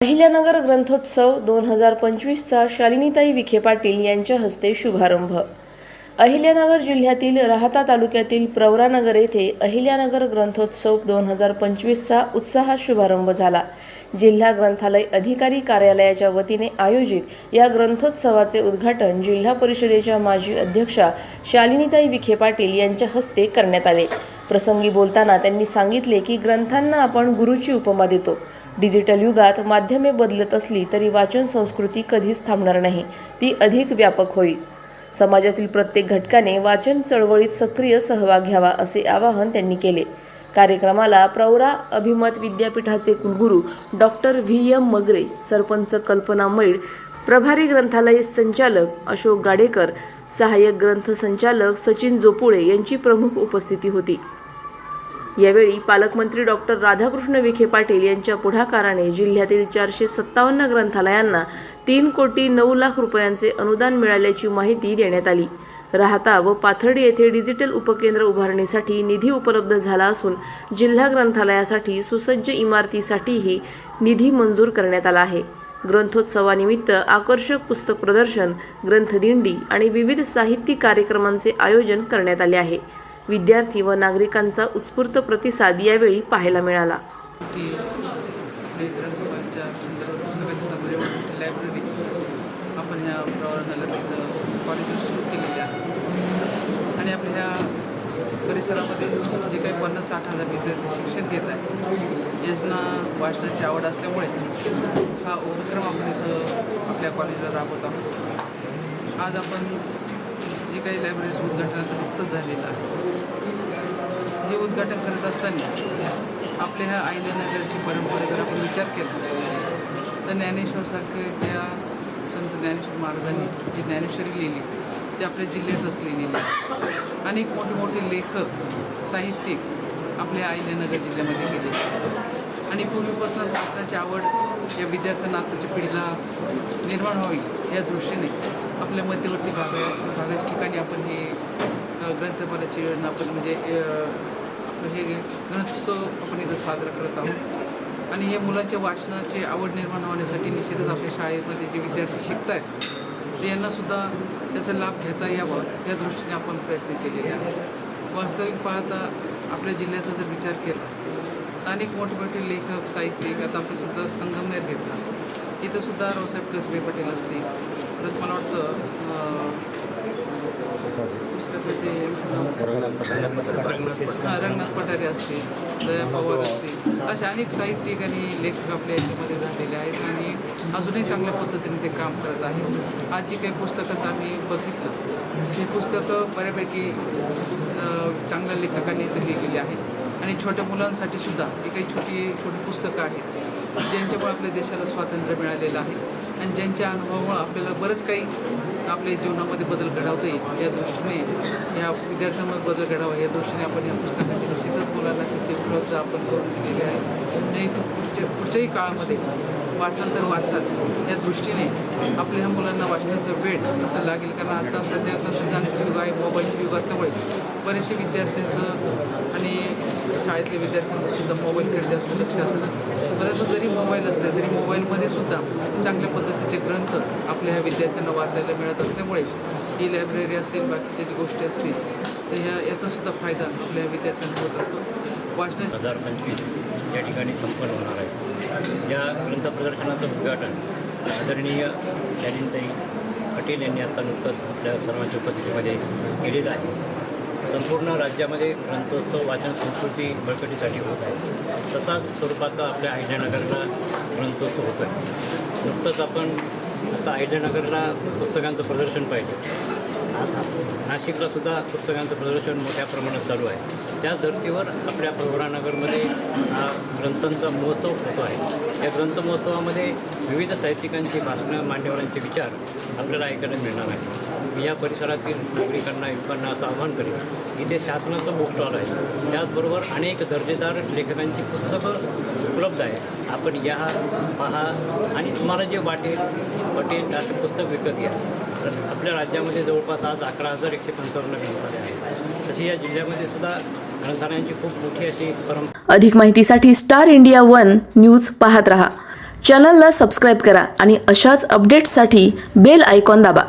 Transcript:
अहिल्यानगर ग्रंथोत्सव 2025चा शालिनीताई विखे पाटील यांच्या हस्ते शुभारंभ। अहिल्यानगर जिल्ह्यातील राहाता तालुक्यातील प्रवरानगर येथे अहिल्यानगर ग्रंथोत्सव 2025चा उत्साहात शुभारंभ झाला। जिल्हा ग्रंथालय अधिकारी कार्यालयाच्या वतीने आयोजित या ग्रंथोत्सवाचे उद्घाटन जिल्हा परिषदेच्या माजी अध्यक्षा शालिनीताई विखे पाटील यांच्या हस्ते करण्यात आले। प्रसंगी बोलताना त्यांनी सांगितले की ग्रंथांना आपण गुरुची उपमा देतो। डिजिटल युगात माध्यमे बदलत असली तरी वाचन संस्कृती कधीच थांबणार नाही, ती अधिक व्यापक होईल। समाजातील प्रत्येक घटकाने वाचन चळवळीत सक्रिय सहभाग घ्यावा असे आवाहन त्यांनी केले। कार्यक्रमाला प्रवरा अभिमत विद्यापीठाचे कुलगुरू डॉक्टर व्ही.एम. मगरे, सरपंच कल्पना मैड, प्रभारी ग्रंथालय संचालक अशोक गाडेकर, सहाय्यक ग्रंथ संचालक सचिन जोपुळे यांची प्रमुख उपस्थिती होती। यावेळी पालकमंत्री डॉक्टर राधाकृष्ण विखे पाटील यांच्या पुढाकाराने जिल्ह्यातील 457 ग्रंथालयांना 3,09,00,000 रुपयांचे अनुदान मिळाल्याची माहिती देण्यात आली। राहाता व पाथर्डी येथे डिजिटल उपकेंद्र उभारणीसाठी निधी उपलब्ध झाला असून जिल्हा ग्रंथालयासाठी सुसज्ज इमारतीसाठीही निधी मंजूर करण्यात आला आहे। ग्रंथोत्सवानिमित्त आकर्षक पुस्तक प्रदर्शन, ग्रंथदिंडी आणि विविध साहित्यिक कार्यक्रमांचे आयोजन करण्यात आले आहे। विद्यार्थी व नागरिकांचा उत्स्फूर्त प्रतिसाद यावेळी पाहायला मिळाला। लायब्ररी आपण ह्या प्रवरानगर इथं कॉलेज सुरू केलेली आहे आणि आपल्या ह्या परिसरामध्ये जे काही 50-60 हजार विद्यार्थी शिक्षण घेत आहेत, यांना वाचनाची आवड असल्यामुळे हा उपक्रम आपण इथं आपल्या कॉलेजला राबवत आहोत। आज आपण जे काही लायब्ररीचं उद्घाटन नुकतंच झालेलं आहे, हे उद्घाटन करत असताना आपल्या ह्या अहिल्यानगरची परंपरा जर आपण विचार केला तर ज्ञानेश्वरसारखे त्या संत ज्ञानेश्वर महाराजांनी जी ज्ञानेश्वरी लिहिली ती आपल्या जिल्ह्यातच लिहिलेली आहे। अनेक मोठे मोठे लेखक, साहित्यिक आपल्या अहिल्यानगर जिल्ह्यामध्ये गेले आणि पूर्वीपासूनच वाचनाची आवड या विद्यार्थ्यांना आताच्या पिढीला निर्माण व्हावी या दृष्टीने आपल्या मध्यवर्ती भागाच्या ठिकाणी आपण हे ग्रंथपालाची योजना आपण म्हणजे हे ग्रंथोत्सव आपण इथं साजरा करत आहोत आणि हे मुलांच्या वाचनाची आवड निर्माण होण्यासाठी निश्चितच आपल्या शाळेमध्ये जे विद्यार्थी शिकत आहेत ते यांनासुद्धा त्याचा लाभ घेता यावा या दृष्टीने आपण प्रयत्न केलेले आहेत। वास्तविक पाहता आपल्या जिल्ह्याचा जर विचार केला तर अनेक मोठे लेखक, साहित्यिक, आता आपण सुद्धा संगमनेर घेतला, इथं सुद्धा रावसाहेब कसबे पाटील असते, परत मला वाटतं रंगनाथ पठारे असते, दया पवार असते, अशा अनेक साहित्यिक आणि लेखक आपल्या याच्यामध्ये झालेले आहेत आणि अजूनही चांगल्या पद्धतीने ते काम करत आहेत। आज जी काही पुस्तकाचं आम्ही बघितलं ही पुस्तकं बऱ्यापैकी चांगल्या लेखकांनी इथे लिहिलेली आहेत आणि छोट्या मुलांसाठी सुद्धा ही काही छोटी पुस्तकं आहेत ज्यांच्यामुळे आपल्या देशाला स्वातंत्र्य मिळालेलं आहे आणि ज्यांच्या अनुभवामुळे आपल्याला बरंच काही आपल्या जीवनामध्ये बदल घडवता येईल या दृष्टीने या विद्यार्थ्यांमध्ये बदल घडावा या दृष्टीने आपण या पुस्तकाची निश्चितच मुलांना त्याची उपलब्ध आपण करून दिलेली आहे आणि पुढच्याही काळामध्ये वाचन तर वाचाल या दृष्टीने आपल्या ह्या मुलांना वाचण्याचं वेळ असं लागेल, कारण आता सध्या तंत्रज्ञानाचं युग आहे, मोबाईलचं युग असल्यामुळे बरेचसे विद्यार्थ्यांचं आणि शाळेतल्या विद्यार्थ्यांचं सुद्धा मोबाईलकडे जास्त लक्ष असतं। परंतु जरी मोबाईल असले तरी मोबाईलमध्ये सुद्धा चांगल्या पद्धतीचे ग्रंथ आपल्या ह्या विद्यार्थ्यांना वाचायला मिळत असल्यामुळे ही लायब्ररी असेल, बाकीच्या जी गोष्टी असतील तर याचासुद्धा फायदा आपल्या विद्यार्थ्यांना होत असतो। वाचनाचे 2025 या ठिकाणी संपन्न होणार आहे। या ग्रंथ प्रदर्शनाचं उद्घाटन आदरणीय शालिनीताई पाटील यांनी आता नुकतंच आपल्या सर्वांच्या उपस्थितीमध्ये केलेलं आहे। संपूर्ण राज्यामध्ये ग्रंथोत्सव वाचन संस्कृती बळकटीसाठी होत आहे, तसाच स्वरूपाचा आपल्या अहिल्यानगरला ग्रंथोत्सव होतो आहे। नुकतंच आपण आता अहिल्यानगरला पुस्तकांचं प्रदर्शन पाहिजे, नाशिकला सुद्धा पुस्तकांचं प्रदर्शन मोठ्या प्रमाणात चालू आहे। त्या धर्तीवर आपल्या प्रवरानगरमध्ये हा ग्रंथांचा महोत्सव होतो आहे। या ग्रंथ महोत्सवामध्ये विविध साहित्यिकांची भाषणं, मान्यवरांचे विचार आपल्याला ऐकायला मिळणार आहे। मी या परिसरातील नागरिकांना, युवकांना असं आवाहन करेन, इथे शासनाचं बुक स्टॉल आहे, त्याचबरोबर अनेक दर्जेदार लेखकांची पुस्तकं उपलब्ध आहे। आपण या पहा आणि तुम्हाला जे वाटेल असं पुस्तक विकत घ्या। आपल्या राज्यामध्ये जवळपास आज 11,155 ग्रंथालय आहेत, तशी या जिल्ह्यामध्ये सुद्धा ग्रंथालयांची खूप मोठी अशी परंपरा। अधिक माहितीसाठी स्टार इंडिया 1 न्यूज पाहत रहा। चॅनलला सबस्क्राईब करा आणि अशाच अपडेट्ससाठी बेल आयकॉन दाबा.